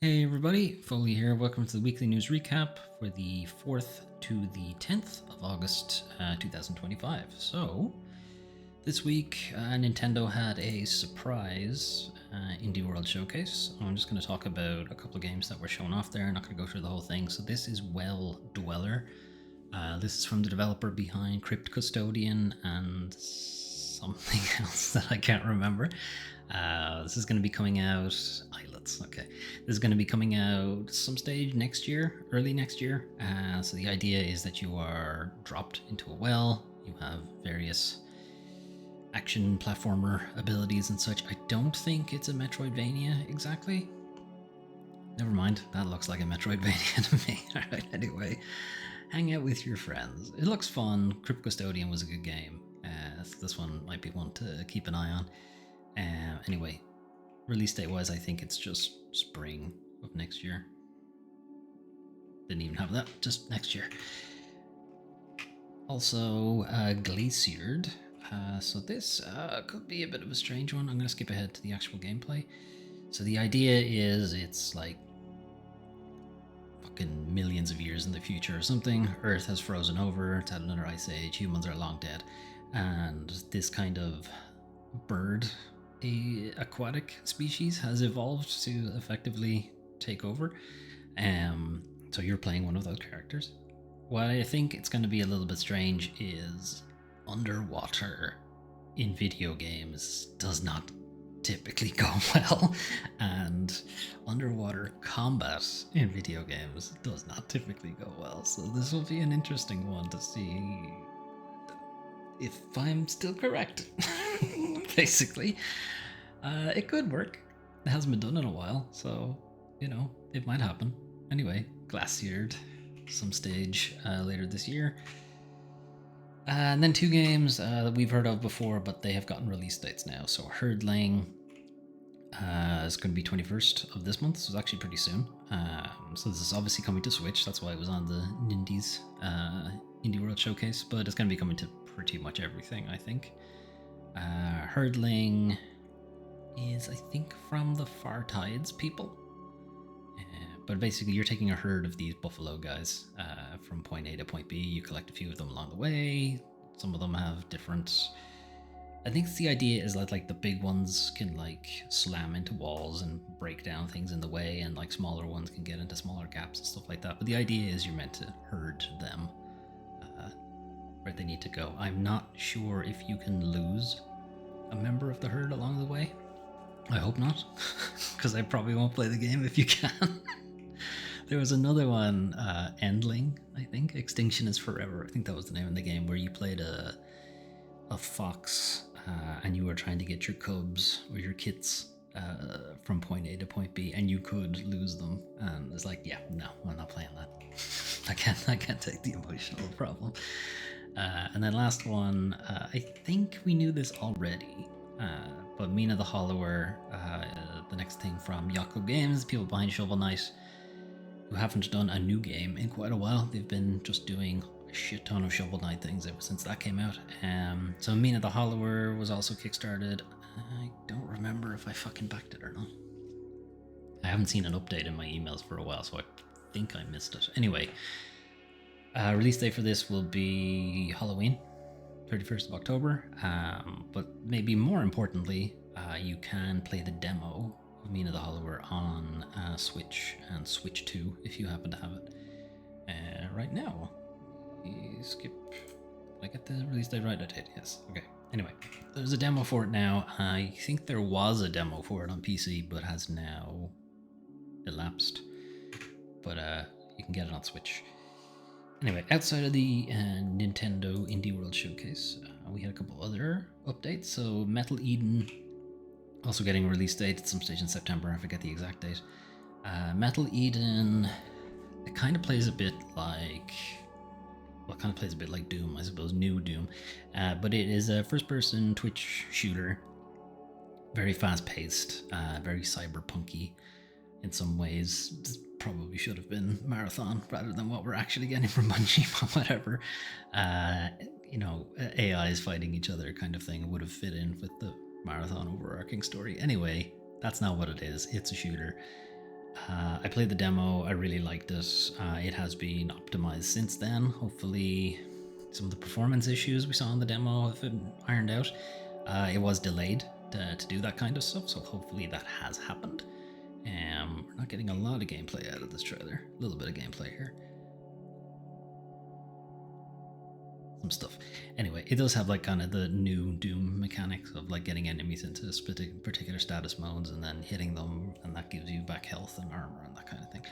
Hey everybody, Foley here. Welcome to the weekly news recap for the 4th to the 10th of August 2025. So, this week Nintendo had a surprise Indie World Showcase. I'm just going to talk about a couple of games that were shown off there. I'm not going to go through the whole thing. So, this is Well Dweller. This is from the developer behind Crypt Custodian and something else that I can't remember. This is going to be coming out. Islets. Okay, this is going to be coming out some stage next year, early next year. So the idea is that you are dropped into a well. You have various action platformer abilities and such. I don't think it's a Metroidvania exactly. Never mind. That looks like a Metroidvania to me. All right. Anyway, hang out with your friends. It looks fun. Crypt Custodian was a good game. So this one might be one to keep an eye on. Anyway, release date wise, I think it's just spring of next year. Didn't even have that, just next year. Also, Glaciered. So this could be a bit of a strange one. I'm going to skip ahead to the actual gameplay. So the idea is it's like fucking millions of years in the future or something. Earth has frozen over, it's had another ice age, humans are long dead. And this kind of bird, a aquatic species, has evolved to effectively take over. So you're playing one of those characters. What I think it's going to be a little bit strange is underwater in video games does not typically go well, and underwater combat in video games does not typically go well. So this will be an interesting one to see if I'm still correct. Basically, it could work. It hasn't been done in a while, so you know it might happen. Anyway, Glaciered, some stage later this year. And then two games that we've heard of before, but they have gotten release dates now. So Herdling is going to be 21st of this month, so it's actually pretty soon. So this is obviously coming to Switch. That's why it was on the Nindies Indie World Showcase, but it's going to be coming to pretty much everything, I think. Herdling is, I think, from the Far Tides people. But basically, you're taking a herd of these buffalo guys from point A to point B. You collect a few of them along the way. Some of them have different... I think the idea is that like the big ones can like slam into walls and break down things in the way, and like smaller ones can get into smaller gaps and stuff like that. But the idea is you're meant to herd them where they need to go. I'm not sure if you can lose a member of the herd along the way. I hope not, because I probably won't play the game if you can. There was another one, Endling, I think. Extinction is Forever. I think that was the name of the game, where you played a fox and you were trying to get your cubs or your kits from point A to point B, and you could lose them. And it's like, yeah, no, I'm not playing that. I can't take the emotional problem. And then last one, I think we knew this already, but Mina the Hollower, the next thing from Yako Games, people behind Shovel Knight, who haven't done a new game in quite a while. They've been just doing a shit ton of Shovel Knight things ever since that came out. So Mina the Hollower was also kickstarted. I don't remember if I fucking backed it or not. I haven't seen an update in my emails for a while, so I think I missed it. Anyway, release date for this will be Halloween, 31st of October. But maybe more importantly, you can play the demo of Mina the Hollower on Switch and Switch 2 if you happen to have it. Right now, skip. Did I get the release date right? I did, yes. Okay. Anyway, there's a demo for it now. I think there was a demo for it on PC, but has now elapsed. But you can get it on Switch. Anyway, outside of the Nintendo Indie World Showcase, we had a couple other updates. So Metal Eden, also getting a release date at some stage in September. I forget the exact date. Metal Eden, it kind of plays a bit like... Well, it kind of plays a bit like Doom, I suppose, new Doom. But it is a first-person Twitch shooter. Very fast-paced, very cyberpunky in some ways. This probably should have been Marathon rather than what we're actually getting from Bungie, but whatever. You know, AIs fighting each other kind of thing would have fit in with the Marathon overarching story. Anyway, that's not what it is. It's a shooter. I played the demo. I really liked it. It has been optimized since then. Hopefully, some of the performance issues we saw in the demo have been ironed out. It was delayed to do that kind of stuff, so hopefully that has happened. We're not getting a lot of gameplay out of this trailer. A little bit of gameplay here. Some stuff. Anyway, it does have like kind of the new Doom mechanics of like getting enemies into particular status modes and then hitting them, and that gives you back health and armor and that kind of thing.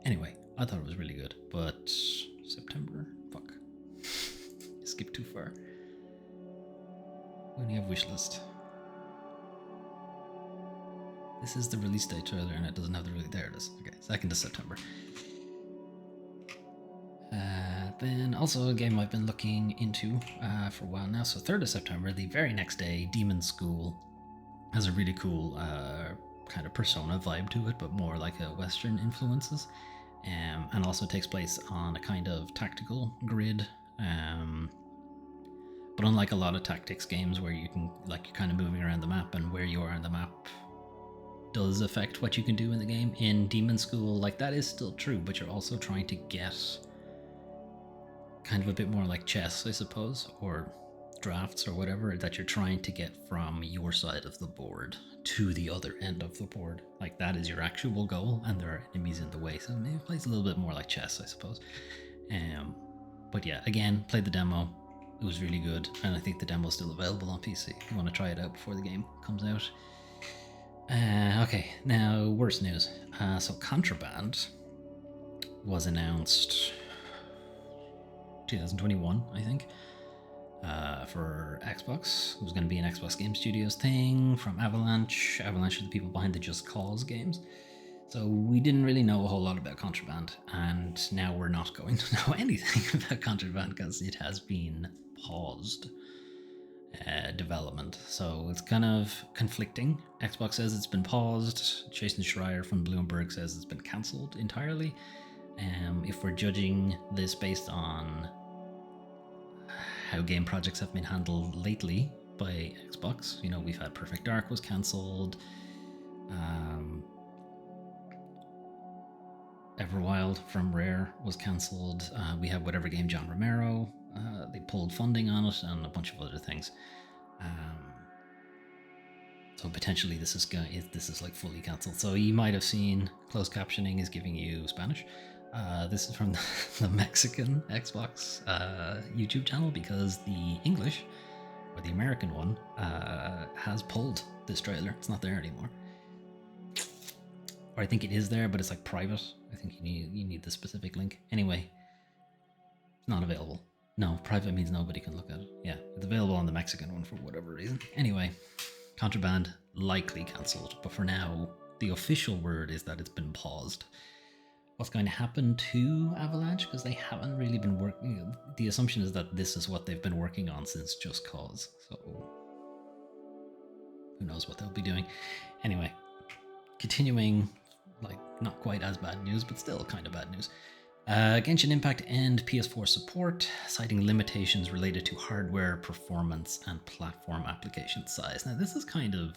Anyway, I thought it was really good, but September, fuck, skip too far. We only have wishlist. This is the release date trailer, and it doesn't have the release. There it is. Okay, 2nd of September. Then also a game I've been looking into for a while now. So 3rd of September, the very next day, Demon School has a really cool kind of Persona vibe to it, but more like a Western influences, and also takes place on a kind of tactical grid. But unlike a lot of tactics games where you can like you're kind of moving around the map and where you are on the map does affect what you can do in the game, in Demon School, like that is still true, but you're also trying to get kind of a bit more like chess, I suppose, or drafts or whatever, that you're trying to get from your side of the board to the other end of the board. Like that is your actual goal, and there are enemies in the way, so maybe it plays a little bit more like chess, I suppose. But yeah, again, played the demo. It was really good, and I think the demo is still available on PC if you want to try it out before the game comes out. Okay, now worse news. So Contraband was announced 2021, I think, for Xbox. It was going to be an Xbox Game Studios thing from Avalanche. Avalanche are the people behind the Just Cause games. So we didn't really know a whole lot about Contraband, and now we're not going to know anything about Contraband because it has been paused development. So it's kind of conflicting. Xbox says it's been paused. Jason Schreier from Bloomberg says it's been cancelled entirely. If we're judging this based on how game projects have been handled lately by Xbox, you know, we've had Perfect Dark was cancelled. Everwild from Rare was cancelled. We have Whatever Game John Romero. They pulled funding on it and a bunch of other things. So potentially this is like fully cancelled. So you might have seen closed captioning is giving you Spanish. This is from the Mexican Xbox YouTube channel, because the English, or the American one, has pulled this trailer. It's not there anymore. Or I think it is there, but it's like private. I think you need the specific link. Anyway, it's not available. No, private means nobody can look at it. Yeah, it's available on the Mexican one for whatever reason. Anyway, Contraband likely cancelled, but for now, the official word is that it's been paused. What's going to happen to Avalanche? Because they haven't really been working. The assumption is that this is what they've been working on since Just Cause. So who knows what they'll be doing. Anyway, continuing, like not quite as bad news, but still kind of bad news. Genshin Impact and PS4 support, citing limitations related to hardware performance and platform application size. Now this is kind of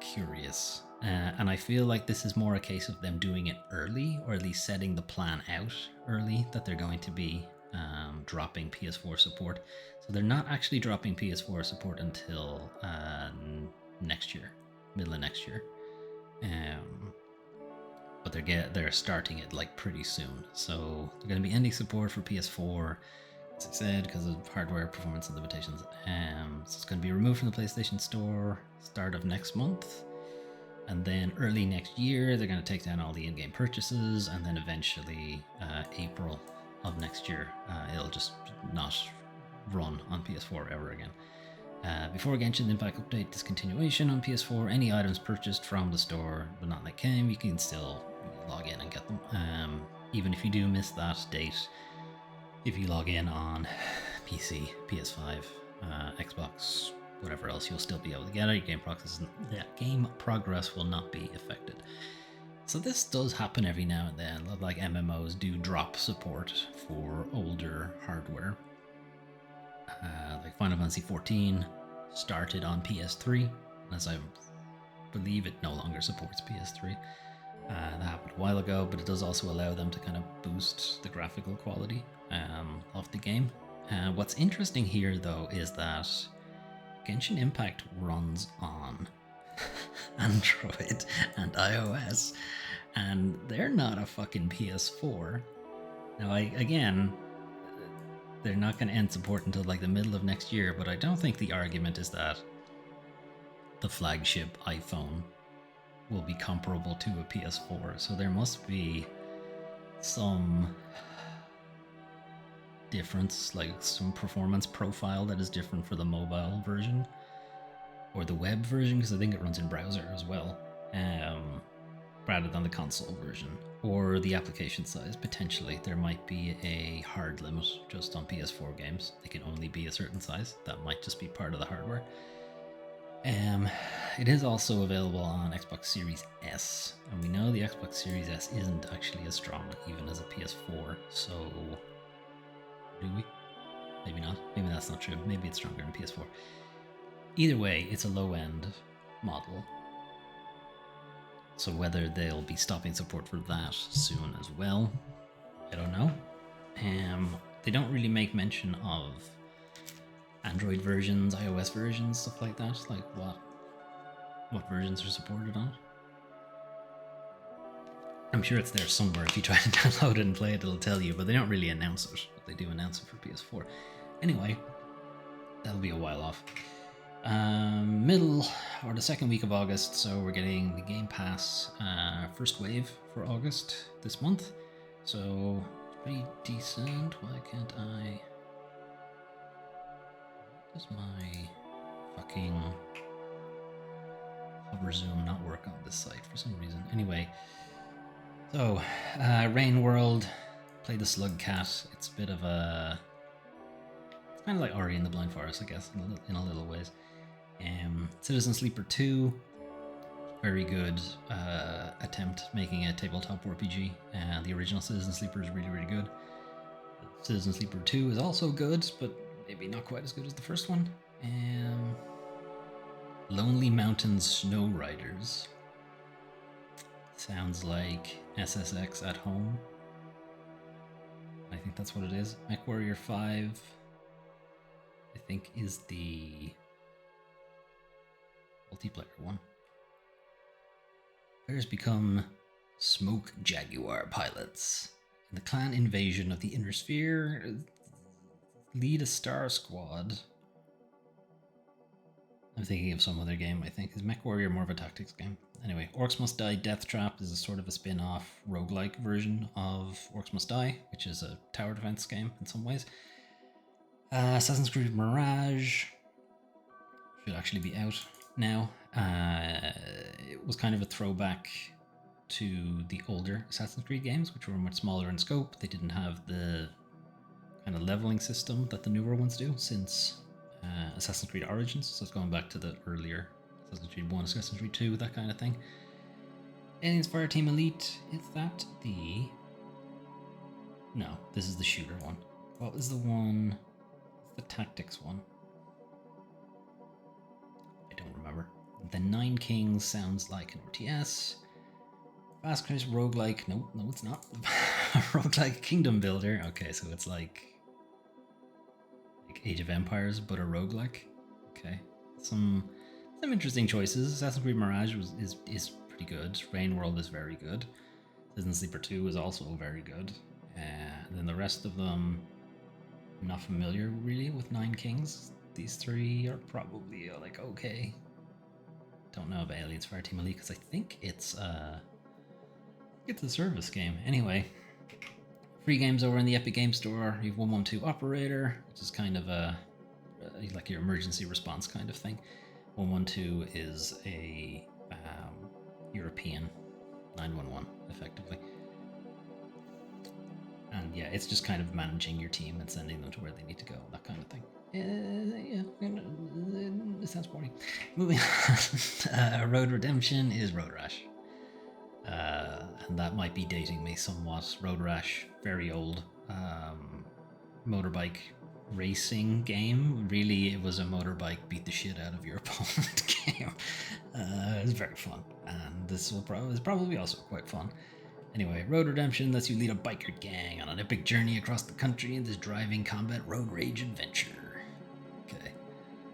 curious, and I feel like this is more a case of them doing it early, or at least setting the plan out early that they're going to be dropping PS4 support. So they're not actually dropping PS4 support until next year, middle of next year. But they're starting it like pretty soon. So they're going to be ending support for PS4, as I said, because of hardware performance and limitations. So it's going to be removed from the PlayStation Store start of next month. And then early next year, they're going to take down all the in-game purchases. And then eventually, April of next year, it'll just not run on PS4 ever again. Before Genshin Impact update discontinuation on PS4, any items purchased from the store but not like game, you can still log in and get them. Even if you do miss that date, if you log in on PC, PS5, Xbox, whatever else, you'll still be able to get it. Your game progress will not be affected. So this does happen every now and then. Like MMOs do drop support for older hardware. Like Final Fantasy XIV started on PS3, as I believe it no longer supports PS3. That happened a while ago, but it does also allow them to kind of boost the graphical quality of the game. What's interesting here, though, is that Genshin Impact runs on Android and iOS, and they're not a fucking PS4. Now, again, they're not going to end support until like the middle of next year, but I don't think the argument is that the flagship iPhone will be comparable to a PS4. So there must be some difference, like some performance profile that is different for the mobile version or the web version, because I think it runs in browser as well, rather than the console version, or the application size. Potentially there might be a hard limit just on PS4 games. They can only be a certain size. That might just be part of the hardware. It is also available on Xbox Series S, and we know the Xbox Series S isn't actually as strong even as a PS4, so do we? Maybe not. Maybe that's not true. Maybe it's stronger than PS4. Either way, it's a low-end model, so whether they'll be stopping support for that soon as well, I don't know. They don't really make mention of Android versions, iOS versions, stuff like that, like what versions are supported on it. I'm sure it's there somewhere. If you try to download it and play it, it'll tell you, but they don't really announce it. But they do announce it for PS4. Anyway, that'll be a while off. Middle or the second week of August, so we're getting the Game Pass first wave for August this month. So pretty decent. Why can't I? Does my fucking hover zoom not work on this site for some reason? Anyway, so Rain World, play the Slug Cat. It's a bit of a, it's kind of like Ori and the Blind Forest, I guess, in a little ways. Citizen Sleeper 2, very good attempt making a tabletop RPG. The original Citizen Sleeper is really, really good. Citizen Sleeper 2 is also good, but maybe not quite as good as the first one. Lonely Mountains Snow Riders. Sounds like SSX at home. I think that's what it is. MechWarrior 5, I think, is the multiplayer one. Players become Smoke Jaguar pilots. In the clan invasion of the Inner Sphere, lead a star squad. I'm thinking of some other game, I think. Is MechWarrior more of a tactics game? Anyway, Orcs Must Die Death Trap is a sort of a spin-off roguelike version of Orcs Must Die, which is a tower defense game in some ways. Assassin's Creed Mirage should actually be out now. It was kind of a throwback to the older Assassin's Creed games, which were much smaller in scope. They didn't have the kind of leveling system that the newer ones do since Assassin's Creed Origins. So it's going back to the earlier Assassin's Creed 1, Assassin's Creed 2, that kind of thing. Aliens Fireteam Elite, is that the... No, this is the shooter one. What was the one? It's the tactics one. I don't remember. The Nine Kings sounds like an RTS. Fast Crash roguelike. No, it's not. Roguelike Kingdom Builder. Okay, so it's like Age of Empires, but a roguelike. Okay, some interesting choices. Assassin's Creed Mirage is pretty good. Rain World is very good. Citizen Sleeper 2 is also very good. And then the rest of them, I'm not familiar really with Nine Kings. These three are probably like okay. Don't know about Aliens Fireteam Elite because I think it's a service game. Anyway, free games over in the Epic Game Store. You have 112 Operator, which is kind of a like your emergency response kind of thing. 112 is a European 911, effectively. And yeah, it's just kind of managing your team and sending them to where they need to go, that kind of thing. It sounds boring. Moving on. Road Redemption is Road Rash. And that might be dating me somewhat. Road Rash, very old motorbike racing game. Really, it was a motorbike beat the shit out of your opponent game. It was very fun, and this is probably also quite fun. Anyway, Road Redemption lets you lead a biker gang on an epic journey across the country in this driving combat road rage adventure. Okay,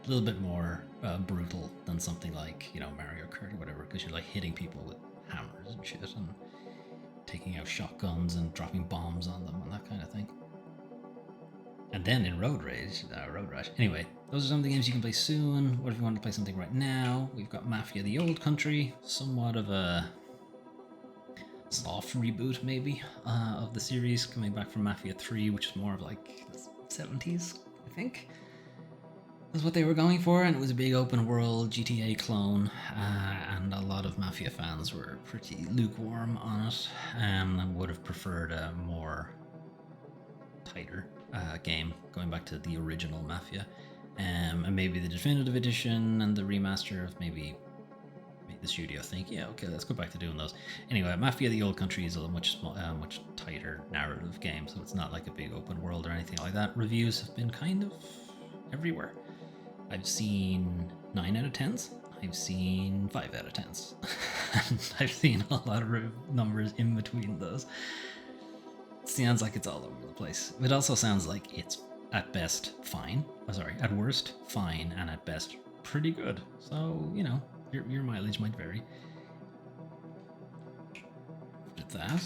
a little bit more brutal than something like Mario Kart or whatever, because you're like hitting people with hammers and shit and taking out shotguns and dropping bombs on them and that kind of thing. And then in Road Rush. Anyway, those are some of the games you can play soon. What if you want to play something right now? We've got Mafia: The Old Country, somewhat of a soft reboot maybe of the series, coming back from Mafia 3, which is more of like the 70s, I think. That's what they were going for, and it was a big open world GTA clone, and a lot of Mafia fans were pretty lukewarm on it, and would have preferred a more tighter game, going back to the original Mafia. And maybe the definitive edition and the remaster of maybe made the studio think, yeah, okay, let's go back to doing those. Anyway, Mafia: The Old Country is a much tighter narrative game, so it's not like a big open world or anything like that. Reviews have been kind of everywhere. I've seen 9 out of 10s. I've seen 5 out of 10s. And I've seen a lot of numbers in between those. It sounds like it's all over the place. It also sounds like it's at best fine. At worst fine, and at best pretty good. So, your mileage might vary. After that,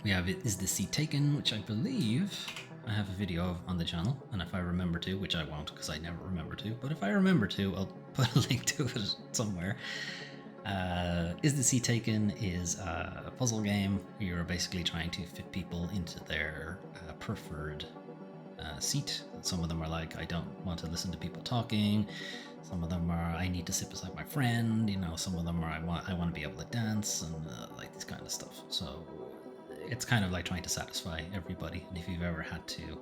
we have Is the Seat Taken, which I believe I have a video of on the channel, and if I remember to, which I won't because I never remember to, but if I remember to, I'll put a link to it somewhere. Is the Seat Taken is a puzzle game where you're basically trying to fit people into their preferred seat. Some of them are like, I don't want to listen to people talking. Some of them are, I need to sit beside my friend. Some of them are, I want to be able to dance, and like this kind of stuff. So it's kind of like trying to satisfy everybody. And if you've ever had to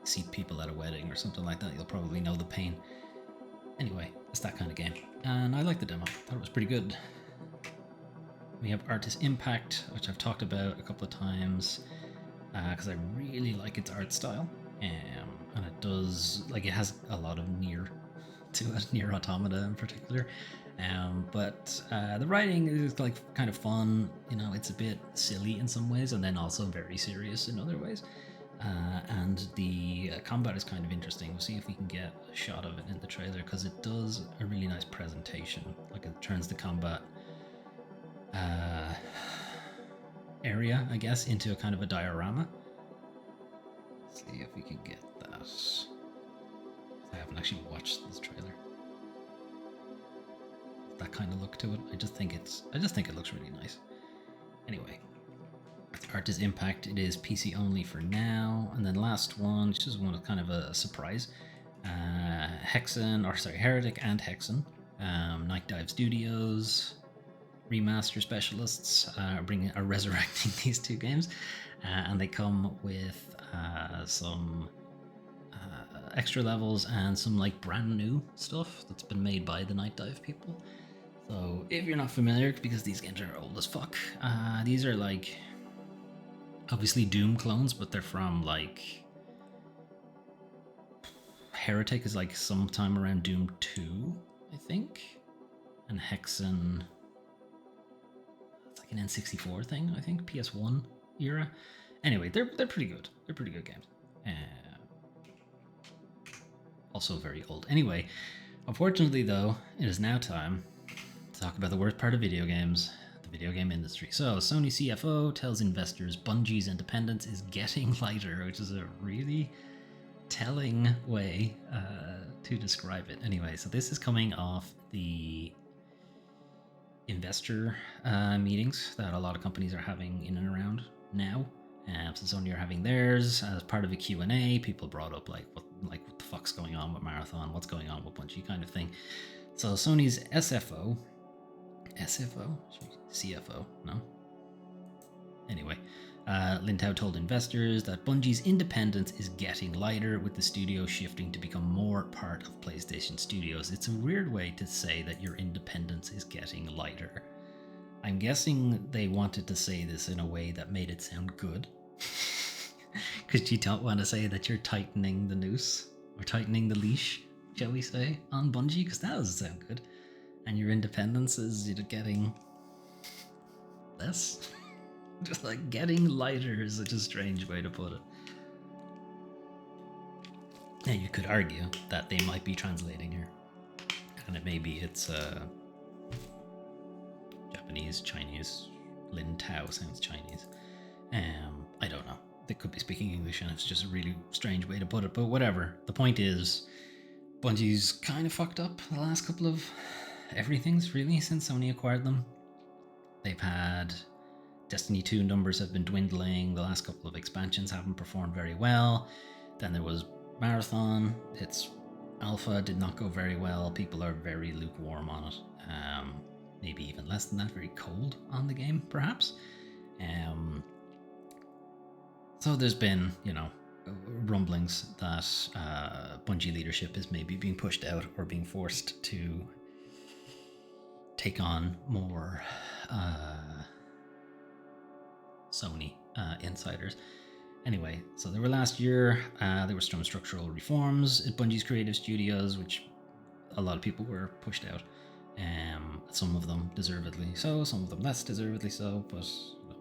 seat people at a wedding or something like that, you'll probably know the pain. Anyway, it's that kind of game. And I liked the demo. Thought it was pretty good. We have Artist Impact, which I've talked about a couple of times, because I really like its art style. And it does, like, it has a lot of Nier to it, Nier Automata in particular. But the writing is like kind of fun. It's a bit silly in some ways, and then also very serious in other ways. And the combat is kind of interesting. We'll see if we can get a shot of it in the trailer, because it does a really nice presentation. Like, it turns the combat area, I guess, into a kind of a diorama. Let's see if we can get that. I haven't actually watched this trailer. That kind of look to it. I just think it looks really nice. Anyway, Artist Impact. It is PC only for now. And then last one, which is one of kind of a surprise. Heretic and Hexen. Night Dive Studios remaster specialists are resurrecting these two games, and they come with some extra levels and some like brand new stuff that's been made by the Night Dive people. So if you're not familiar, because these games are old as fuck, these are like obviously Doom clones, but they're from like Heretic is like sometime around Doom 2, I think, and Hexen, it's like an N64 thing, I think, PS1 era. Anyway, they're pretty good. They're pretty good games. Also very old. Anyway, unfortunately though, it is now time to talk about the worst part of video games, the video game industry. So, Sony CFO tells investors Bungie's independence is getting lighter, which is a really telling way to describe it. Anyway, so this is coming off the investor meetings that a lot of companies are having in and around now. So Sony are having theirs as part of a Q&A. People brought up what the fuck's going on with Marathon, what's going on with Bungie, kind of thing. So Sony's CFO, no? Anyway, Lin Tao told investors that Bungie's independence is getting lighter, with the studio shifting to become more part of PlayStation Studios. It's a weird way to say that your independence is getting lighter. I'm guessing they wanted to say this in a way that made it sound good. Because you don't want to say that you're tightening the noose or tightening the leash, shall we say, on Bungie, because that doesn't sound good. And your independence is you're getting less. Just like getting lighter is such a strange way to put it. Yeah, you could argue that they might be translating here, and it's Japanese, Chinese. Lin Tao sounds Chinese. I don't know. They could be speaking English, and it's just a really strange way to put it. But whatever. The point is, Bungie's kind of fucked up the last couple of everything's really since Sony acquired them. They've had Destiny 2 numbers have been dwindling. The last couple of expansions haven't performed very well. Then there was Marathon. Its alpha did not go very well. People are very lukewarm on it. Maybe even less than that, very cold on the game, perhaps. So there's been, rumblings that Bungie leadership is maybe being pushed out or being forced to take on more Sony insiders. Anyway, so there were last year, there were some structural reforms at Bungie's creative studios, which a lot of people were pushed out. Some of them deservedly so, some of them less deservedly so, but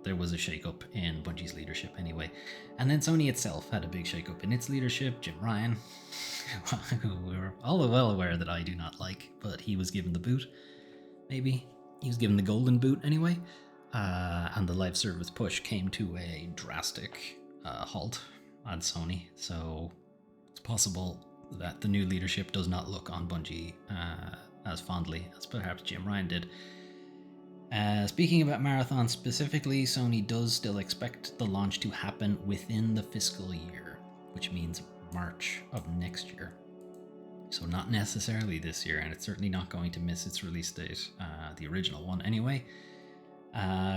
there was a shake-up in Bungie's leadership anyway. And then Sony itself had a big shake-up in its leadership. Jim Ryan, who we were all well aware that I do not like, but he was given the boot, maybe. He was given the golden boot anyway. And the live service push came to a drastic halt on Sony. So it's possible that the new leadership does not look on Bungie as fondly as perhaps Jim Ryan did. Speaking about Marathon specifically, Sony does still expect the launch to happen within the fiscal year, which means March of next year. So not necessarily this year, and it's certainly not going to miss its release date, the original one anyway.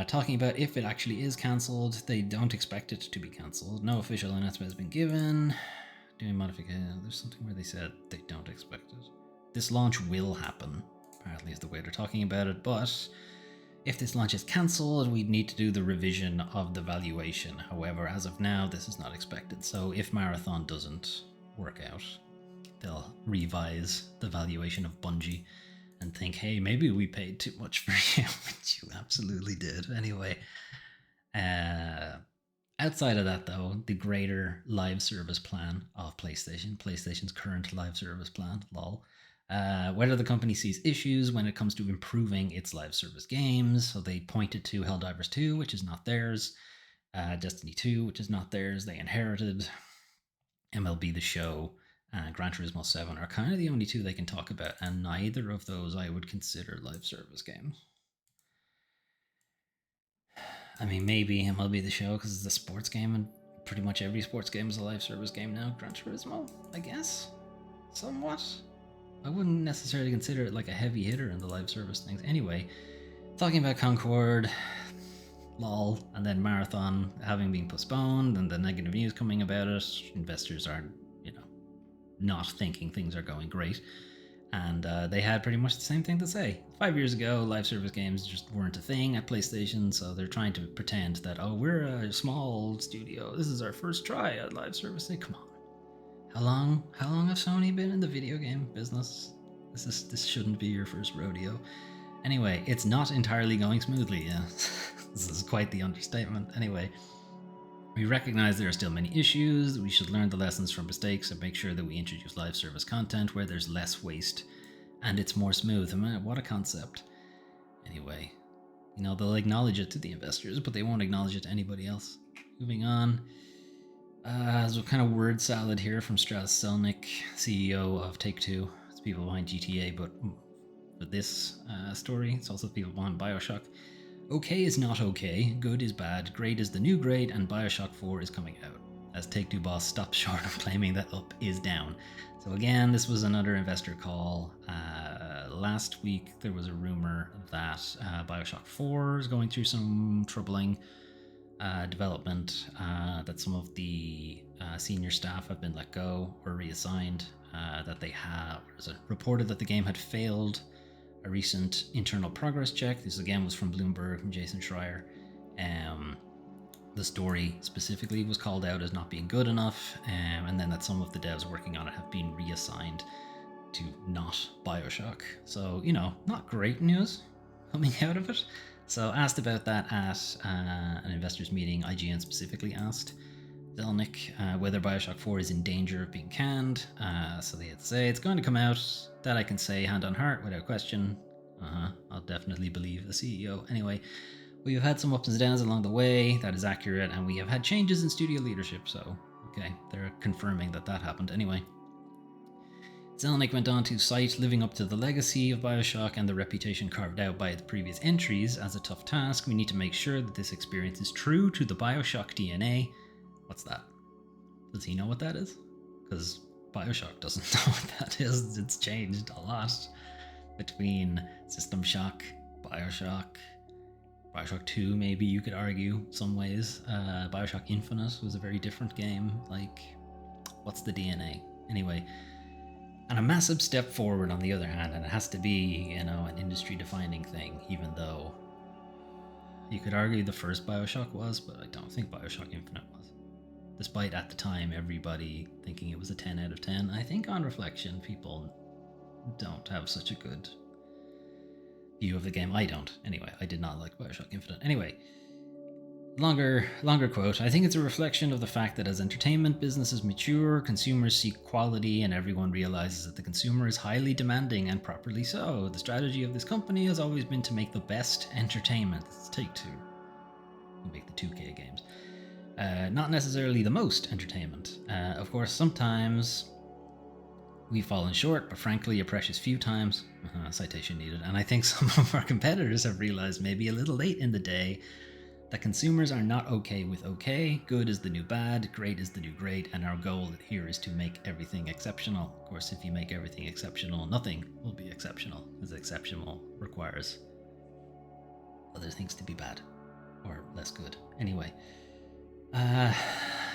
Talking about if it actually is cancelled, they don't expect it to be cancelled. No official announcement has been given. Doing modification, there's something where they said they don't expect it. This launch will happen, apparently is the way they're talking about it, but if this launch is cancelled, we'd need to do the revision of the valuation. However, as of now, this is not expected. So if Marathon doesn't work out, they'll revise the valuation of Bungie and think, hey, maybe we paid too much for you, which you absolutely did. Anyway, outside of that, though, the greater live service plan of PlayStation's current live service plan, lol, whether the company sees issues when it comes to improving its live service games. So they pointed to Helldivers 2, which is not theirs, Destiny 2, which is not theirs. They inherited MLB The Show, Gran Turismo 7 are kind of the only two they can talk about, and neither of those I would consider live service games. I mean, maybe MLB The Show because it's a sports game, and pretty much every sports game is a live service game now. Gran Turismo, I guess, somewhat. I wouldn't necessarily consider it like a heavy hitter in the live service things. Anyway, talking about Concord, lol, and then Marathon having been postponed, and the negative news coming about it, investors are, not thinking things are going great. And they had pretty much the same thing to say. 5 years ago, live service games just weren't a thing at PlayStation, so they're trying to pretend that, we're a small studio. This is our first try at live service. Come on. How long have Sony been in the video game business? This shouldn't be your first rodeo. Anyway, it's not entirely going smoothly, yeah. This is quite the understatement. Anyway, we recognize there are still many issues. We should learn the lessons from mistakes and make sure that we introduce live service content where there's less waste and it's more smooth. I mean, what a concept. Anyway, they'll acknowledge it to the investors, but they won't acknowledge it to anybody else. Moving on. There's a kind of word salad here from Strauss Zelnick, CEO of Take-Two. It's people behind GTA, but for this story, it's also people behind BioShock. Okay is not okay, good is bad, great is the new great, and BioShock 4 is coming out, as Take-Two boss stops short of claiming that up is down. So again, this was another investor call. Last week, there was a rumor that BioShock 4 is going through some troubling development, that some of the senior staff have been let go or reassigned, that they have reported that the game had failed a recent internal progress check. This again was from Bloomberg, from Jason Schreier. the story specifically was called out as not being good enough, and then that some of the devs working on it have been reassigned to not Bioshock. So, not great news coming out of it. So, asked about that at an investors meeting, IGN specifically asked Zelnick whether Bioshock 4 is in danger of being canned. So they had to say, it's going to come out. That I can say hand on heart without question. I'll definitely believe the CEO. Anyway, we have had some ups and downs along the way. That is accurate. And we have had changes in studio leadership. So, okay, they're confirming that happened. Anyway, Zelnick went on to cite living up to the legacy of Bioshock and the reputation carved out by its previous entries as a tough task. We need to make sure that this experience is true to the Bioshock DNA. What's that? Does he know what that is? Because Bioshock doesn't know what that is. It's changed a lot between System Shock, Bioshock 2, maybe you could argue some ways. Bioshock Infinite was a very different game. Like, what's the DNA? Anyway, and a massive step forward on the other hand, and it has to be, an industry-defining thing, even though you could argue the first Bioshock was, but I don't think Bioshock Infinite was. Despite at the time everybody thinking it was a 10 out of 10, I think on reflection people don't have such a good view of the game. I don't. Anyway, I did not like Bioshock Infinite. Anyway, longer quote. I think it's a reflection of the fact that as entertainment businesses mature, consumers seek quality, and everyone realizes that the consumer is highly demanding, and properly so. The strategy of this company has always been to make the best entertainment. Let's take two. We make the 2K games. Not necessarily the most entertainment. Of course, sometimes we've fallen short, but frankly, a precious few times. Citation needed. And I think some of our competitors have realized maybe a little late in the day that consumers are not okay with okay, good is the new bad, great is the new great, and our goal here is to make everything exceptional. Of course, if you make everything exceptional, nothing will be exceptional, as exceptional requires other things to be bad or less good. Anyway.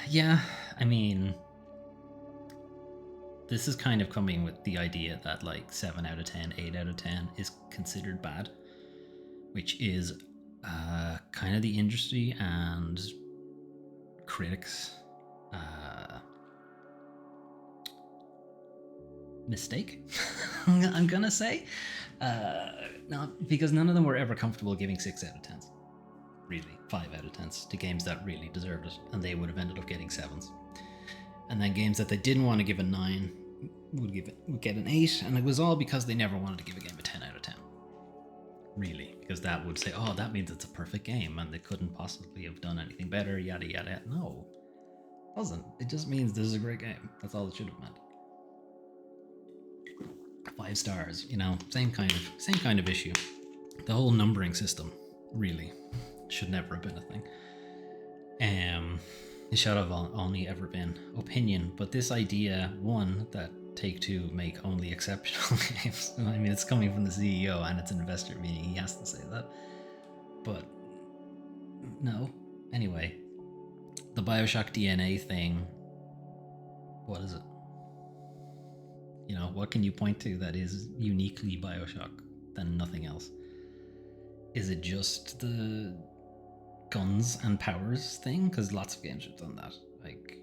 Yeah, I mean, this is kind of coming with the idea that like 7 out of 10, 8 out of 10 is considered bad, which is kind of the industry and critics mistake, I'm gonna say. Because none of them were ever comfortable giving 6 out of 10s. Really, 5 out of 10s to games that really deserved it, and they would have ended up getting 7s. And then games that they didn't want to give a 9 would get an 8, and it was all because they never wanted to give a game a 10 out of 10. Really, because that would say, oh, that means it's a perfect game, and they couldn't possibly have done anything better, yada yada. No, it doesn't. It just means this is a great game. That's all it should have meant. 5 stars, same kind of issue. The whole numbering system really should never have been a thing. It should have only ever been opinion. But this idea, one, that Take-Two make only exceptional games. I mean, it's coming from the CEO and it's an investor meeting. He has to say that. But no. Anyway, the Bioshock DNA thing. What is it? What can you point to that is uniquely Bioshock than nothing else? Is it just the guns and powers thing? Because lots of games have done that. Like,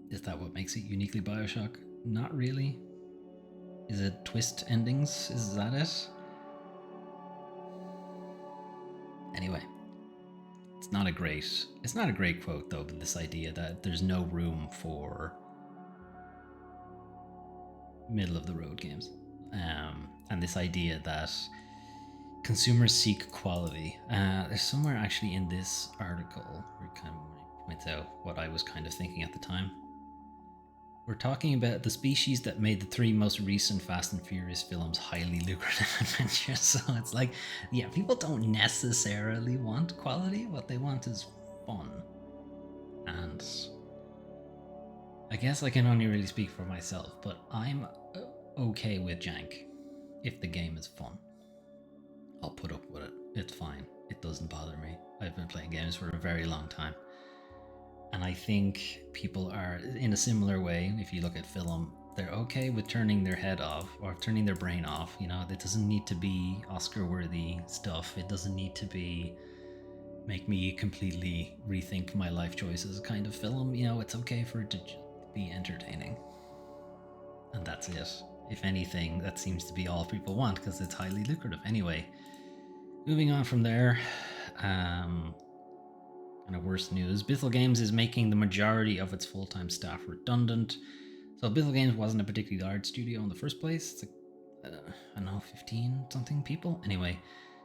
is that what makes it uniquely Bioshock? Not really. Is it twist endings? Is that it? Anyway, it's not a great quote though, but this idea that there's no room for middle of the road games, and this idea that consumers seek quality. There's somewhere actually in this article where it kind of points out what I was kind of thinking at the time. We're talking about the species that made the 3 most recent Fast and Furious films highly lucrative adventures. So it's like, yeah, people don't necessarily want quality. What they want is fun. And I guess I can only really speak for myself, but I'm okay with jank if the game is fun. I'll put up with it. It's fine. It doesn't bother me. I've been playing games for a very long time. And I think people are in a similar way. If you look at film, they're okay with turning their head off or turning their brain off. It doesn't need to be Oscar-worthy stuff. It doesn't need to be make me completely rethink my life choices kind of film. You know, it's okay for it to be entertaining. And that's it. If anything, that seems to be all people want because it's highly lucrative. Anyway, moving on from there, kind of worse news. Bithell Games is making the majority of its full-time staff redundant. So Bithell Games wasn't a particularly large studio in the first place. It's like, I don't know, 15 something people. Anyway,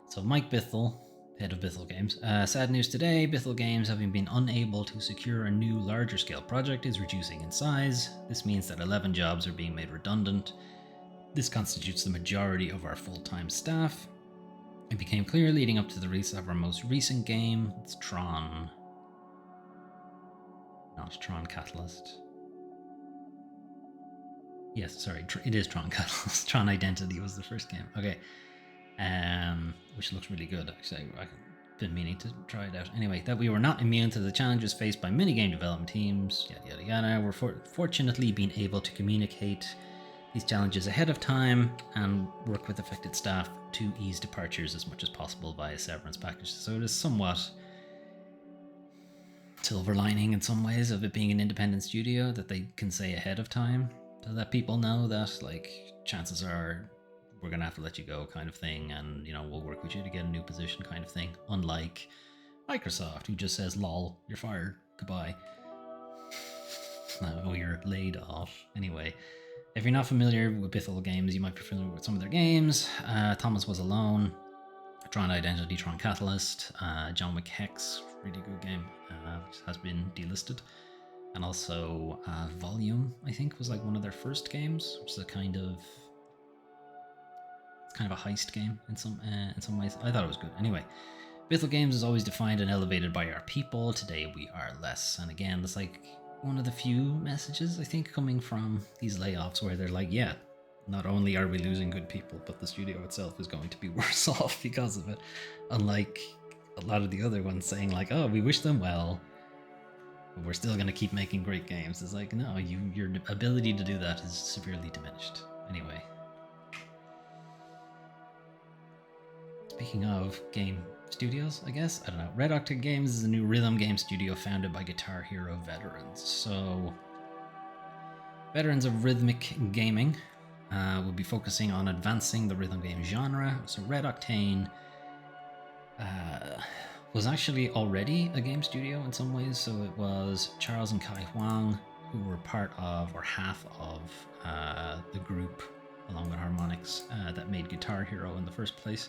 so Mike Bithell, head of Bithell Games. Sad news today, Bithell Games, having been unable to secure a new larger scale project, is reducing in size. This means that 11 jobs are being made redundant. This constitutes the majority of our full-time staff. It became clear leading up to the release of our most recent game. It's Tron. Not Tron Catalyst. Yes, sorry, it is Tron Catalyst. Tron Identity was the first game. Okay. Which looks really good, actually. I've been meaning to try it out. Anyway, that we were not immune to the challenges faced by many game development teams, yada yada yada. We're fortunately being able to communicate these challenges ahead of time and work with affected staff to ease departures as much as possible via severance packages. So it is somewhat silver lining in some ways of it being an independent studio that they can say ahead of time to let people know that, like, chances are we're gonna have to let you go kind of thing, and, you know, we'll work with you to get a new position kind of thing. Unlike Microsoft, who just says, lol, you're fired, goodbye. No, you're laid off. Anyway, if you're not familiar with Bithell Games, you might be familiar with some of their games. Thomas Was Alone, Tron Identity, Tron Catalyst, John Wick Hex, really good game, which has been delisted. And also Volume, I think, was like one of their first games, which is a kind of a heist game in some ways. I thought it was good. Anyway, Bithell Games is always defined and elevated by our people. Today we are less. And again, that's like one of the few messages I think coming from these layoffs where they're like, yeah, not only are we losing good people, but the studio itself is going to be worse off because of it. Unlike a lot of the other ones saying like, oh, we wish them well, but we're still going to keep making great games. It's like, no, your ability to do that is severely diminished. Anyway. Speaking of game studios, I guess, I don't know. Red Octane Games is a new rhythm game studio founded by Guitar Hero veterans. So, veterans of rhythmic gaming will be focusing on advancing the rhythm game genre. So, Red Octane was actually already a game studio in some ways. So, it was Charles and Kai Huang who were part of, or half of, the group, along with Harmonix, that made Guitar Hero in the first place.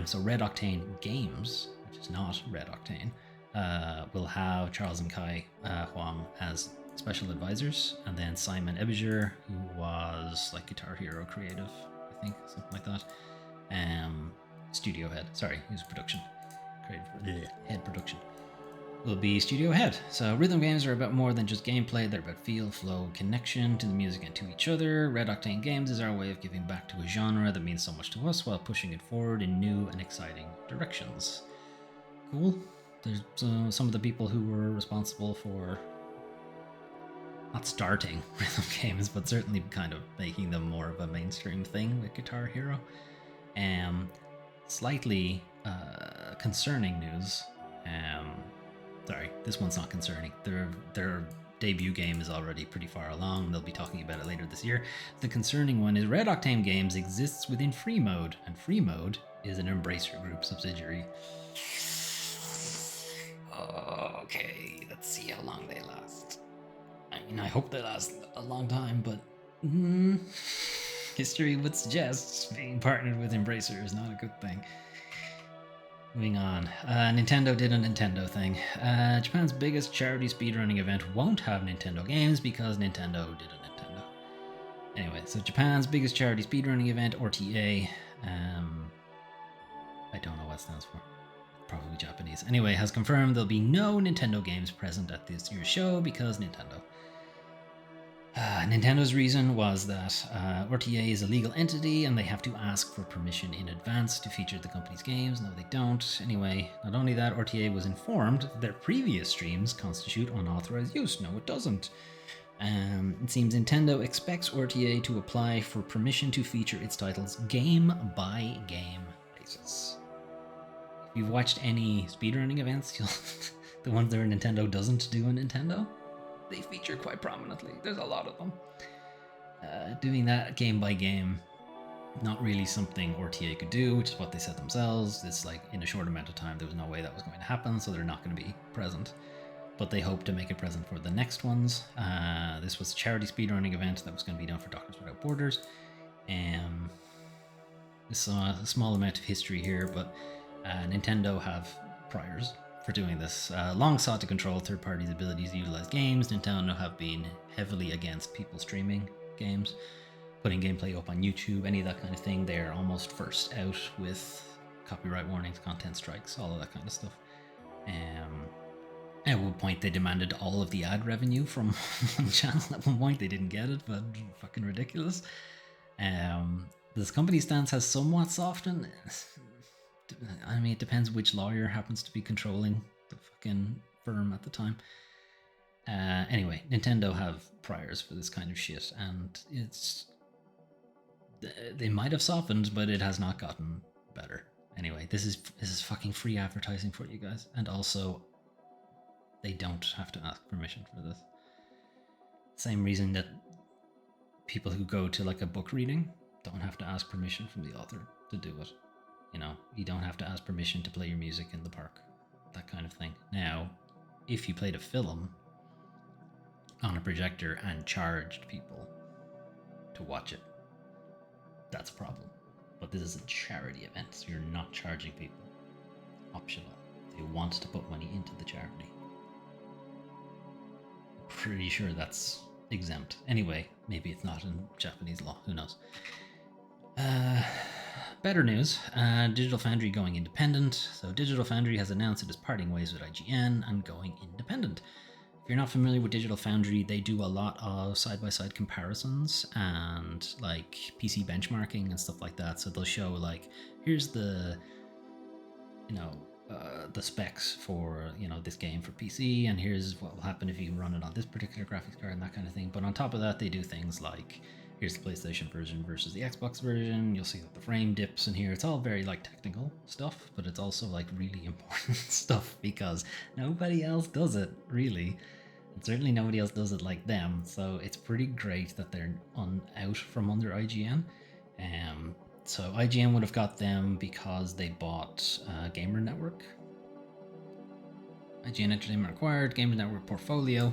So Red Octane Games, which is not Red Octane, will have Charles and Kai Huang as special advisors, and then Simon Ebinger, who was like Guitar Hero creative, I think, something like that. Studio head, sorry, he was production, creative head production, will be studio head. So rhythm games are about more than just gameplay. They're about feel, flow, connection to the music and to each other. Red Octane Games is our way of giving back to a genre that means so much to us while pushing it forward in new and exciting directions. Cool. There's some of the people who were responsible for not starting rhythm games, but certainly kind of making them more of a mainstream thing with Guitar Hero. Slightly concerning news. Sorry, this one's not concerning. Their debut game is already pretty far along. They'll be talking about it later this year. The concerning one is Red Octane Games exists within Free Mode, and Free Mode is an Embracer Group subsidiary. Okay, let's see how long they last. I mean, I hope they last a long time, but history would suggest being partnered with Embracer is not a good thing. Moving on. Nintendo did a Nintendo thing. Japan's biggest charity speedrunning event won't have Nintendo games because Nintendo did a Nintendo. Anyway, so Japan's biggest charity speedrunning event, RTA, I don't know what it stands for. Probably Japanese. Anyway, has confirmed there'll be no Nintendo games present at this year's show because Nintendo. Nintendo's reason was that RTA is a legal entity and they have to ask for permission in advance to feature the company's games. No, they don't. Anyway, not only that, RTA was informed that their previous streams constitute unauthorized use. No, it doesn't. It seems Nintendo expects RTA to apply for permission to feature its titles game by game basis. If you've watched any speedrunning events, the ones that Nintendo doesn't do in Nintendo, they feature quite prominently. There's a lot of them. Doing that game by game, not really something RTA could do, which is what they said themselves. It's like in a short amount of time, there was no way that was going to happen, so they're not going to be present. But they hope to make it present for the next ones. This was a charity speedrunning event that was going to be done for Doctors Without Borders. This is a small amount of history here, but Nintendo have priors for doing this. Long sought to control third parties' abilities to utilize games, Nintendo have been heavily against people streaming games, putting gameplay up on YouTube, any of that kind of thing. They're almost first out with copyright warnings, content strikes, all of that kind of stuff. At one point, they demanded all of the ad revenue from one channel. At one point, they didn't get it, but fucking ridiculous. This company stance has somewhat softened. I mean, it depends which lawyer happens to be controlling the fucking firm at the time. Anyway, Nintendo have priors for this kind of shit, and they might have softened, but it has not gotten better. Anyway, this is fucking free advertising for you guys, and also they don't have to ask permission for this. Same reason that people who go to like a book reading don't have to ask permission from the author to do it. You know, you don't have to ask permission to play your music in the park, that kind of thing. Now, if you played a film on a projector and charged people to watch it, that's a problem. But this is a charity event, so you're not charging people. Optional. They want to put money into the charity. Pretty sure that's exempt. Anyway, maybe it's not in Japanese law, who knows. Better news, Digital Foundry going independent. So Digital Foundry has announced it is parting ways with IGN and going independent. If you're not familiar with Digital Foundry, they do a lot of side-by-side comparisons and like PC benchmarking and stuff like that. So they'll show like, here's the, the specs for, this game for PC, and here's what will happen if you run it on this particular graphics card and that kind of thing. But on top of that, they do things like, here's the PlayStation version versus the Xbox version. You'll see that the frame dips in here. It's all very like technical stuff, but it's also like really important stuff because nobody else does it really. And certainly nobody else does it like them. So it's pretty great that they're out from under IGN. So IGN would have got them because they bought Gamer Network. IGN Entertainment acquired Gamer Network portfolio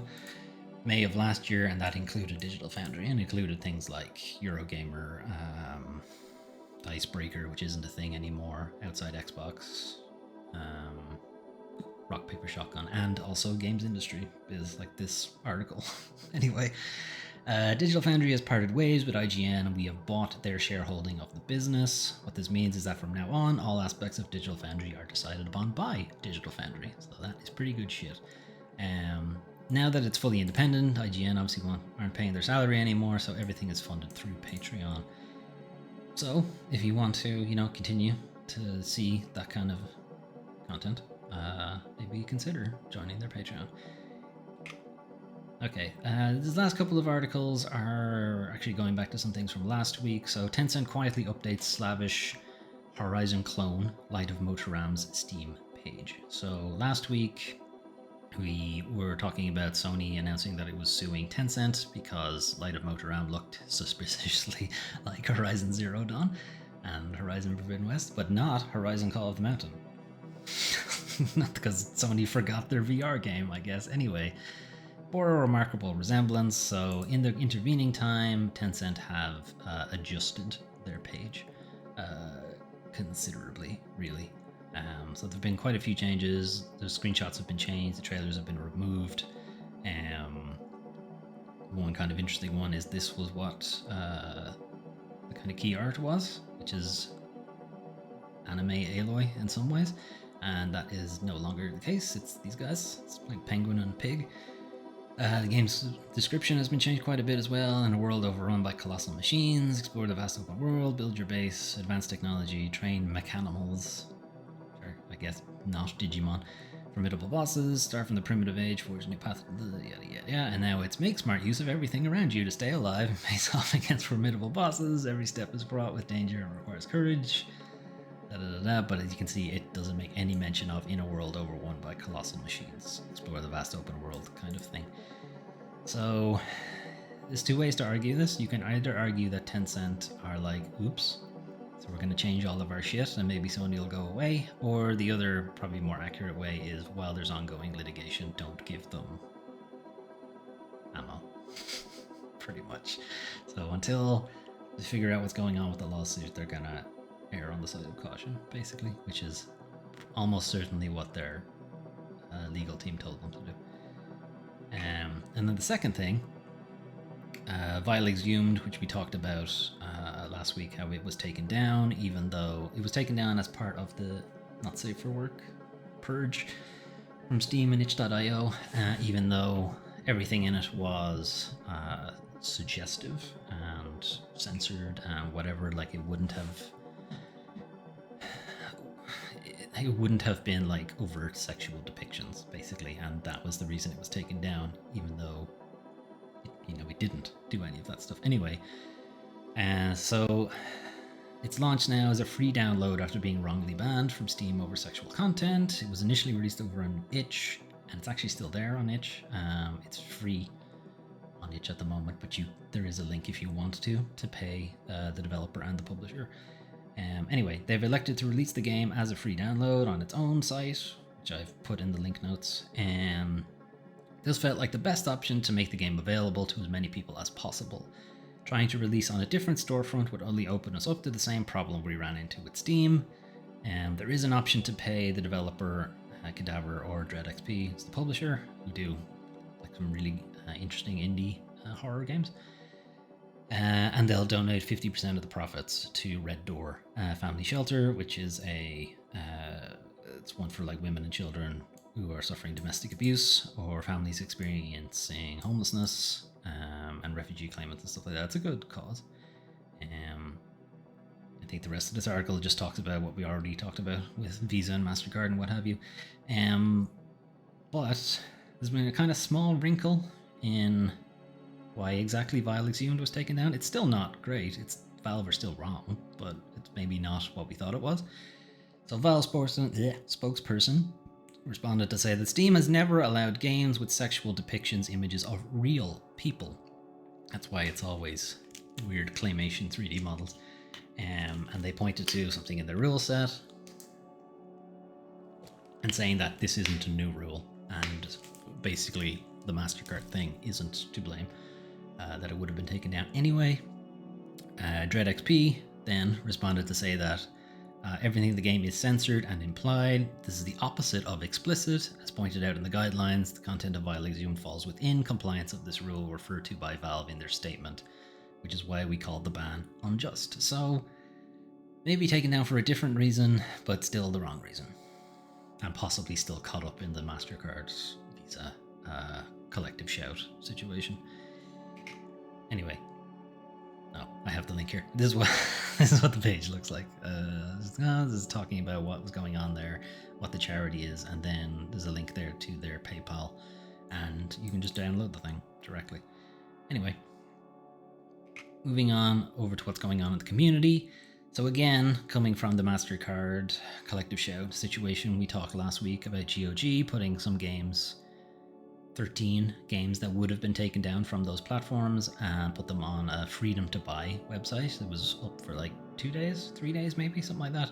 May of last year, and that included Digital Foundry and included things like Eurogamer, Icebreaker, which isn't a thing anymore outside Xbox, Rock Paper Shotgun, and also Games Industry is like this article. Anyway, Digital Foundry has parted ways with IGN, and we have bought their shareholding of the business. What this means is that from now on, all aspects of Digital Foundry are decided upon by Digital Foundry. So that is pretty good shit. Now that it's fully independent, IGN obviously aren't paying their salary anymore, so everything is funded through Patreon. So if you want to, continue to see that kind of content, maybe consider joining their Patreon. Okay, these last couple of articles are actually going back to some things from last week. So Tencent quietly updates slavish Horizon clone Light of Motoram's Steam page. So last week we were talking about Sony announcing that it was suing Tencent because Light of Motoram looked suspiciously like Horizon Zero Dawn and Horizon Forbidden West, but not Horizon Call of the Mountain. Not because Sony forgot their VR game, I guess. Anyway, bore a remarkable resemblance, so in the intervening time, Tencent have adjusted their page considerably, really. So there have been quite a few changes. The screenshots have been changed, the trailers have been removed. One kind of interesting one is this was what the kind of key art was, which is anime Aloy in some ways, and that is no longer the case. It's these guys. It's like Penguin and Pig. The game's description has been changed quite a bit as well. In a world overrun by colossal machines, explore the vast open world, build your base, advanced technology, train mechanimals, I guess not Digimon, formidable bosses, start from the primitive age, forge a new path, yada yada yada. And now it's make smart use of everything around you to stay alive, face off against formidable bosses. Every step is fraught with danger and requires courage. But as you can see, it doesn't make any mention of in a world overrun by colossal machines. Explore the vast open world kind of thing. So there's two ways to argue this. You can either argue that Tencent are like, oops, so we're going to change all of our shit and maybe Sony will go away. Or the other, probably more accurate way is, while there's ongoing litigation, don't give them ammo. Pretty much. So until they figure out what's going on with the lawsuit, they're going to err on the side of caution, basically, which is almost certainly what their legal team told them to do. And then the second thing, Vile Exhumed, which we talked about last week, how it was taken down, even though it was taken down as part of the not safe for work purge from Steam and itch.io, even though everything in it was suggestive and censored and whatever. Like it wouldn't have been like overt sexual depictions, basically, and that was the reason it was taken down, even though it didn't do any of that stuff anyway. So it's launched now as a free download after being wrongly banned from Steam over sexual content. It was initially released over on itch, and it's actually still there on itch. It's free on itch at the moment, but there is a link if you want to pay the developer and the publisher. Anyway, they've elected to release the game as a free download on its own site, which I've put in the link notes. This felt like the best option to make the game available to as many people as possible. Trying to release on a different storefront would only open us up to the same problem we ran into with Steam. There is an option to pay the developer, Cadaver or DreadXP, as the publisher, who do like some really interesting indie horror games. And they'll donate 50% of the profits to Red Door Family Shelter, which is it's one for like women and children who are suffering domestic abuse or families experiencing homelessness and refugee claimants and stuff like that. It's a good cause. I think the rest of this article just talks about what we already talked about with Visa and MasterCard and what have you. But there's been a kind of small wrinkle in why exactly Vile Exhumed was taken down. It's still not great. Valve are still wrong, but it's maybe not what we thought it was. So Valve's spokesperson responded to say that Steam has never allowed games with sexual depictions images of real people. That's why it's always weird claymation 3D models. And they pointed to something in the rule set and saying that this isn't a new rule, and basically the MasterCard thing isn't to blame, that it would have been taken down anyway. DreadXP then responded to say that everything in the game is censored and implied. This is the opposite of explicit. As pointed out in the guidelines, the content of Vile Exhumed falls within compliance of this rule referred to by Valve in their statement, which is why we called the ban unjust. So, maybe taken down for a different reason, but still the wrong reason. And possibly still caught up in the MasterCard Visa collective shout situation. Anyway. Oh, I have the link here. This is what the page looks like. This is talking about what was going on there, what the charity is, and then there's a link there to their PayPal, and you can just download the thing directly. Anyway, moving on over to what's going on in the community. So again, coming from the MasterCard collective shout situation, we talked last week about GOG putting some games, 13 games that would have been taken down from those platforms, and put them on a Freedom to Buy website. It was up for like 2 days, 3 days maybe, something like that.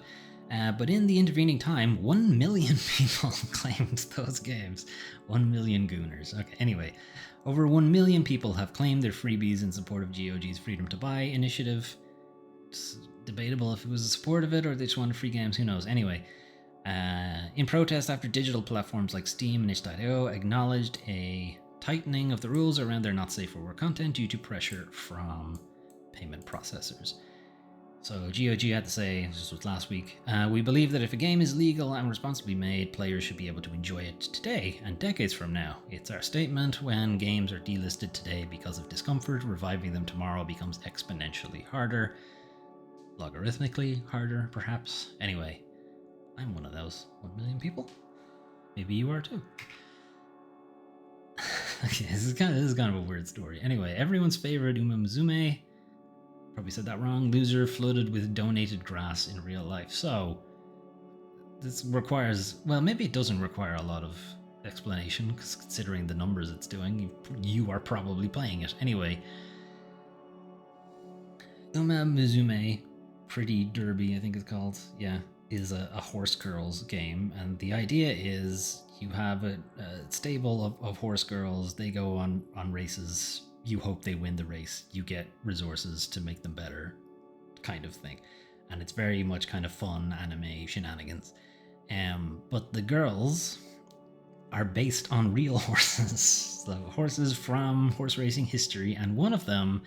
But in the intervening time, 1 million people claimed those games. 1 million gooners. Okay, anyway, over 1 million people have claimed their freebies in support of GOG's Freedom to Buy initiative. It's debatable if it was a support of it or they just wanted free games, who knows. Anyway, in protest after digital platforms like Steam and itch.io acknowledged a tightening of the rules around their not safe for work content due to pressure from payment processors. So GOG had to say, this was last week, we believe that if a game is legal and responsibly made, players should be able to enjoy it today and decades from now. It's our statement: when games are delisted today because of discomfort, reviving them tomorrow becomes exponentially harder. Logarithmically harder, perhaps. Anyway, I'm one of those 1 million people. Maybe you are too. Okay, this is kind of a weird story. Anyway, everyone's favorite Uma Musume, probably said that wrong, loser flooded with donated grass in real life. So, this requires, well, maybe it doesn't require a lot of explanation, because considering the numbers it's doing, you are probably playing it. Anyway, Uma Musume Pretty Derby, I think it's called, yeah, is a horse girls game. And the idea is you have a stable of horse girls. They go on races. You hope they win the race. You get resources to make them better, kind of thing. And it's very much kind of fun anime shenanigans. But the girls are based on real horses. So horses from horse racing history, and one of them,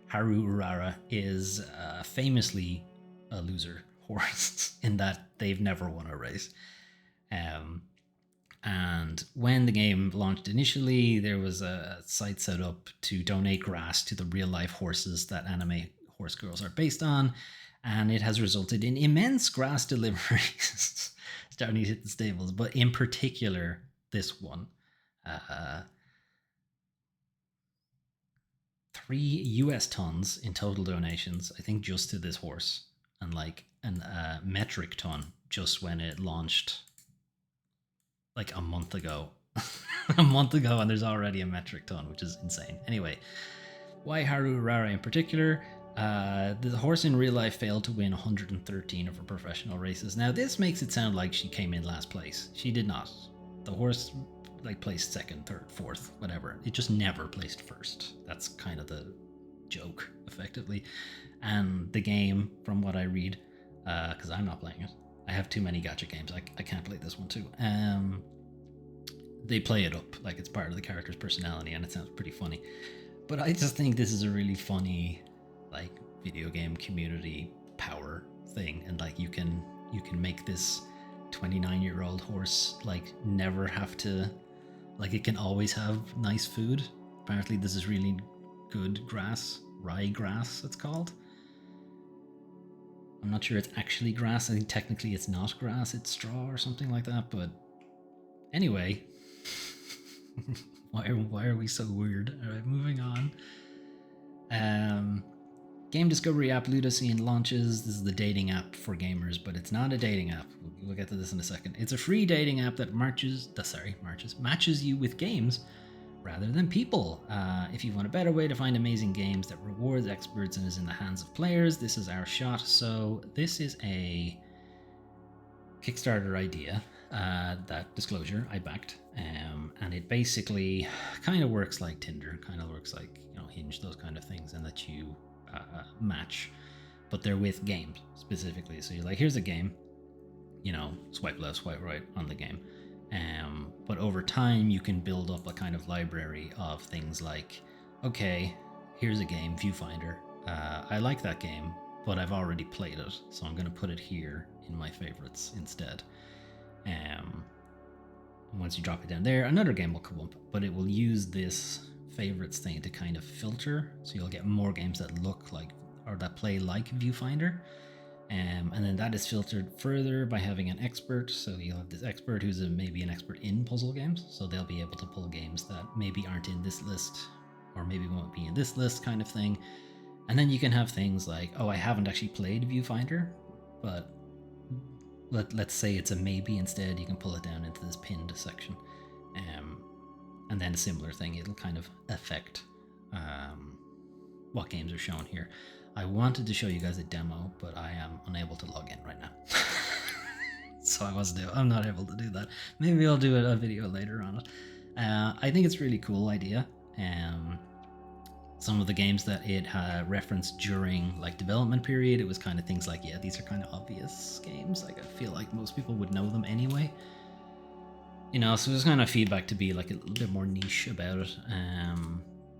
Haru Urara, is famously a loser horse in that they've never won a race. And when the game launched initially, there was a site set up to donate grass to the real life horses that anime horse girls are based on, and it has resulted in immense grass deliveries starting to hit the stables. But in particular, this one, 3 US tons in total donations, I think, just to this horse, and like a metric ton just when it launched like a month ago. And there's already a metric ton, which is insane. Anyway, why Haru Urara in particular? The horse in real life failed to win 113 of her professional races. Now, this makes it sound like she came in last place. She did not. The horse like placed second, third, fourth, whatever. It just never placed first. That's kind of the joke, effectively. And the game, from what I read, because I'm not playing it, I have too many gacha games. I can't play this one too. They play it up like it's part of the character's personality, and it sounds pretty funny. But I just think this is a really funny, like, video game community power thing, and like you can make this 29-year-old horse like never have to, like, it can always have nice food. Apparently this is really good grass, rye grass it's called. I'm not sure it's actually grass. I think technically it's not grass, it's straw or something like that. But anyway, why are we so weird? All right, moving on. Game discovery app Ludocene launches. This is the dating app for gamers, but it's not a dating app. We'll get to this in a second. It's a free dating app that matches you with games rather than people. If you want a better way to find amazing games that rewards experts and is in the hands of players, this is our shot. So this is a Kickstarter idea, that disclosure I backed, and it basically kind of works like Tinder, kind of works like, you know, Hinge, those kind of things, and that you match, but they're with games specifically. So you're like, here's a game, you know, swipe left, swipe right on the game. But over time, you can build up a kind of library of things like, okay, here's a game, Viewfinder. I like that game, but I've already played it, so I'm going to put it here in my favorites instead. Once you drop it down there, another game will come up, but it will use this favorites thing to kind of filter, so you'll get more games that look like or that play like Viewfinder. And then that is filtered further by having an expert. So you'll have this expert who's maybe an expert in puzzle games. So they'll be able to pull games that maybe aren't in this list, or maybe won't be in this list, kind of thing. And then you can have things like, oh, I haven't actually played Viewfinder, but let's say it's a maybe instead. You can pull it down into this pinned section. And then a similar thing, it'll kind of affect what games are shown here. I wanted to show you guys a demo, but I am unable to log in right now. So I'm not able to do that. Maybe I'll do a video later on it. I think it's a really cool idea. Some of the games that it referenced during like development period, it was kind of things like, yeah, these are kind of obvious games. Like, I feel like most people would know them anyway. You know, so there's kind of feedback to be like a little bit more niche about it.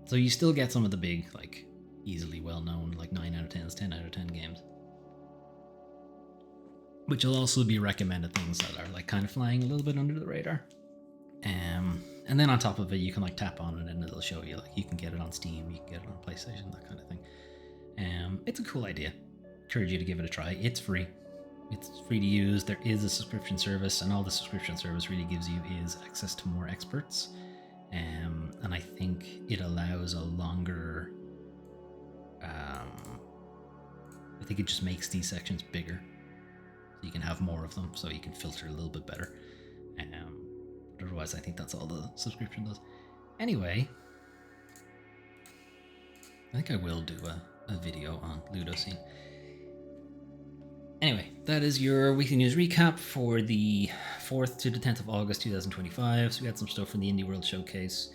So you still get some of the big, like, easily well-known, like 9 out of 10s, 10 out of 10 games. Which will also be recommended things that are like kind of flying a little bit under the radar. And then on top of it, you can like tap on it and it'll show you, like, you can get it on Steam, you can get it on PlayStation, that kind of thing. It's a cool idea. Encourage you to give it a try. It's free. It's free to use. There is a subscription service, and all the subscription service really gives you is access to more experts. And I think it allows a longer... I think it just makes these sections bigger. So you can have more of them, so you can filter a little bit better. But otherwise, I think that's all the subscription does. Anyway, I think I will do a video on Ludoscene. Anyway, that is your weekly news recap for the 4th to the 10th of August 2025. So we had some stuff from the Indie World Showcase,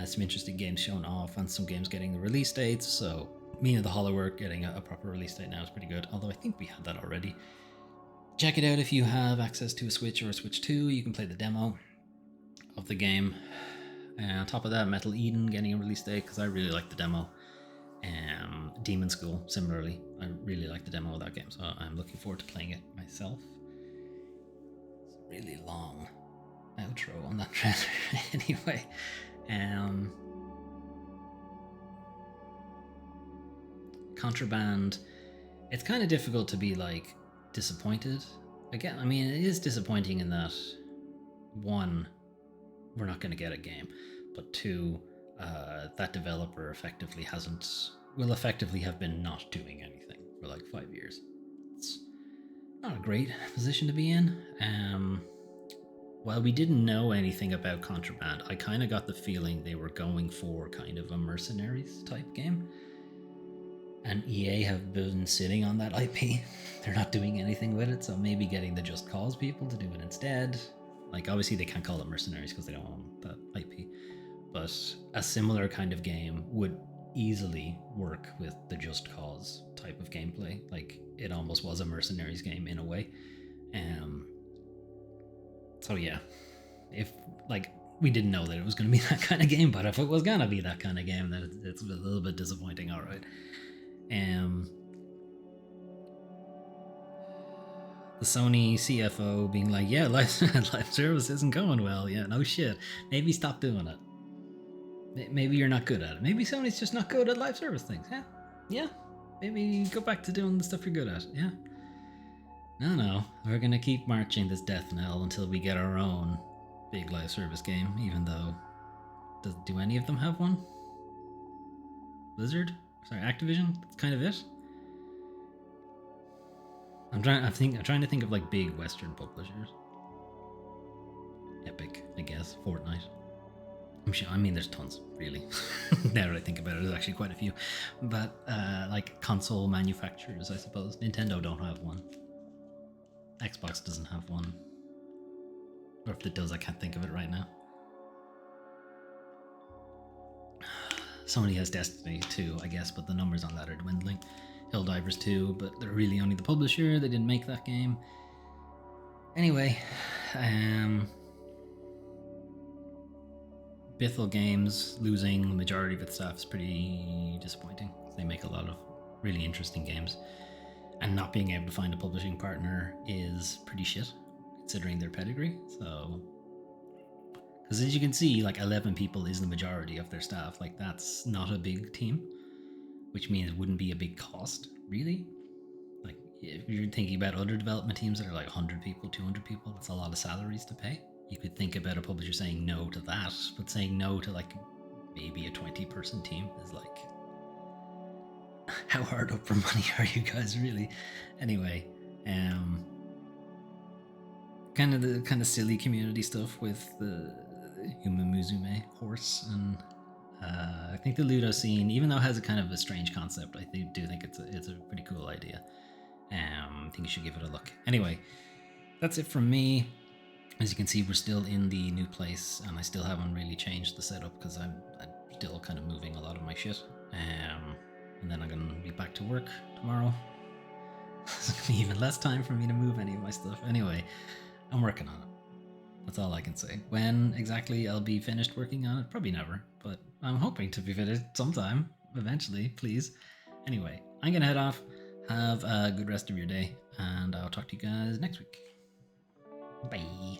some interesting games shown off, and some games getting the release dates. So Mina the Hollow Work getting a proper release date now is pretty good, although I think we had that already. Check it out if you have access to a Switch or a Switch 2. You can play the demo of the game. On top of that, Metal Eden getting a release date because I really like the demo. Demon School, similarly, I really like the demo of that game, so I'm looking forward to playing it myself. It's a really long outro on that trailer. Anyway, Contraband, it's kind of difficult to be like disappointed. Again, I mean, it is disappointing in that, one, we're not going to get a game, but two, that developer will effectively have been not doing anything for like 5 years. It's not a great position to be in. While we didn't know anything about Contraband, I kind of got the feeling they were going for kind of a Mercenaries type game. And EA have been sitting on that IP. They're not doing anything with it, so maybe getting the Just Cause people to do it instead. Like, obviously they can't call it Mercenaries because they don't own that IP. But a similar kind of game would easily work with the Just Cause type of gameplay. Like, it almost was a Mercenaries game in a way. So yeah, if, like, we didn't know that it was going to be that kind of game, but if it was going to be that kind of game, then it's a little bit disappointing, all right. The Sony CFO being like, yeah, live service isn't going well. Yeah, no shit. Maybe stop doing it. Maybe you're not good at it. Maybe Sony's just not good at live service things. Yeah. Maybe go back to doing the stuff you're good at. Yeah. No. We're going to keep marching this death knell until we get our own big live service game, even though... Do any of them have one? Blizzard? Sorry, Activision? That's kind of it. I'm trying to think of like big Western publishers. Epic, I guess. Fortnite. I'm sure. I mean, there's tons, really. Now that I think about it, there's actually quite a few. But like console manufacturers, I suppose. Nintendo don't have one. Xbox doesn't have one. Or if it does, I can't think of it right now. Sony has Destiny 2, I guess, but the numbers on that are dwindling. Helldivers 2, but they're really only the publisher. They didn't make that game. Anyway, Bithell Games losing the majority of its staff is pretty disappointing. They make a lot of really interesting games, and not being able to find a publishing partner is pretty shit, considering their pedigree. So, because as you can see, like 11 people is the majority of their staff. Like, that's not a big team, which means it wouldn't be a big cost, really. Like, if you're thinking about other development teams that are like 100 people, 200 people, that's a lot of salaries to pay. You could think about a publisher saying no to that, but saying no to like maybe a 20-person team is like, how hard up for money are you guys, really? Anyway, kind of silly community stuff with the Yuma Musume horse, and I think the Ludo scene, even though it has a kind of a strange concept, I do think it's a pretty cool idea. I think you should give it a look. Anyway, that's it from me. As you can see, we're still in the new place, and I still haven't really changed the setup because I'm still kind of moving a lot of my shit. And then I'm going to be back to work tomorrow. It's going to be even less time for me to move any of my stuff. Anyway, I'm working on it. That's all I can say. When exactly I'll be finished working on it? Probably never, but I'm hoping to be finished sometime, eventually, please. Anyway, I'm going to head off. Have a good rest of your day, and I'll talk to you guys next week. Bye.